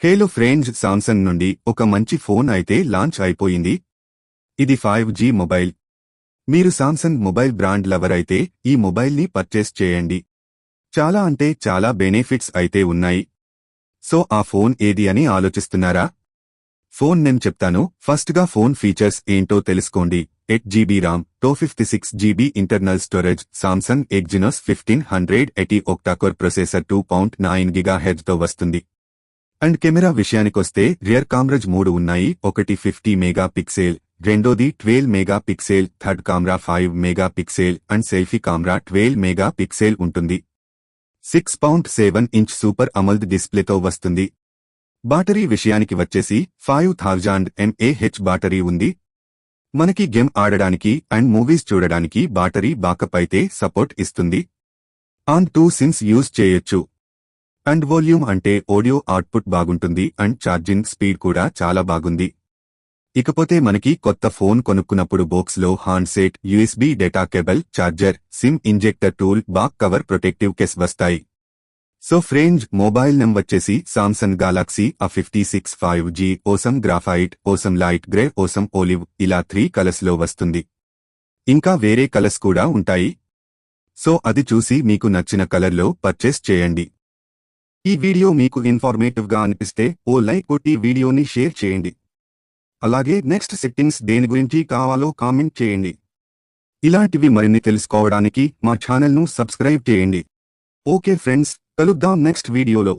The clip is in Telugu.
హేలో ఫ్రెండ్స్, సామ్సంగ్ నుండి ఒక మంచి ఫోన్ అయితే లాంచ్ అయిపోయింది. ఇది 5G మొబైల్. మీరు సామ్సంగ్ మొబైల్ బ్రాండ్ లవర్ అయితే ఈ మొబైల్ని పర్చేస్ చేయండి. చాలా అంటే చాలా బెనిఫిట్స్ అయితే ఉన్నాయి. సో ఆ ఫోన్ ఏది అని ఆలోచిస్తున్నారా? ఫోన్ నేను చెప్తాను. ఫస్ట్గా ఫోన్ ఫీచర్స్ ఏంటో తెలుసుకోండి. 8GB RAM, 256GB internal storage, Samsung Exynos 1580 octa core processor, 2.9 GHz తో వస్తుంది. అండ్ కెమెరా విషయానికొస్తే రియర్ కామరాజ్ 3 ఉన్నాయి. ఒకటి 50 మెగాపిక్సెల్, రెండోది 12 megapixel, third camera 5 megapixel and selfie camera 12 megapixel ఉంటుంది. 6.7 ఇంచ్ సూపర్ అమోల్డ్ డిస్ప్లేతో వస్తుంది. బ్యాటరీ విషయానికి వచ్చేసి 5000 mAh బ్యాటరీ ఉంది. మనకి గేమ్ ఆడడానికి అండ్ మూవీస్ చూడడానికి బ్యాటరీ బ్యాకప్ అయితే సపోర్ట్ ఇస్తుంది. ఆన్ 2 సిమ్స్ యూజ్ చేయొచ్చు. అండ్ వాల్యూమ్ అంటే ఆడియో అవుట్పుట్ బాగుంటుంది అండ్ ఛార్జింగ్ స్పీడ్ కూడా చాలా బాగుంది. ఇకపోతే మనకి కొత్త ఫోన్ కొనుక్కున్నప్పుడు బాక్స్లో handset, USB data cable, charger, SIM injector tool, back cover, protective case వస్తాయి. సో ఫ్రెండ్స్, మొబైల్ నెంబర్ వచ్చేసి Samsung Galaxy A56 5G, awesome graphite, awesome light grey, awesome olive ఇలా 3 కలర్స్లో వస్తుంది. ఇంకా వేరే కలర్స్ కూడా ఉంటాయి. సో అది చూసి మీకు నచ్చిన కలర్లో పర్చేస్ చేయండి. ఈ వీడియో మీకు ఇన్ఫర్మేటివ్ గా అనిపిస్తే ఓ లైక్ కొట్టి వీడియోని షేర్ చేయండి. అలాగే నెక్స్ట్ సెట్టింగ్స్ దేని గురించి కావాలో కామెంట్ చేయండి. ఇలాంటివి మరిన్ని తెలుసుకోవడానికి మా ఛానల్ను సబ్స్క్రైబ్ చేయండి. ఓకే ఫ్రెండ్స్, కలుద్దాం నెక్స్ట్ వీడియోలో.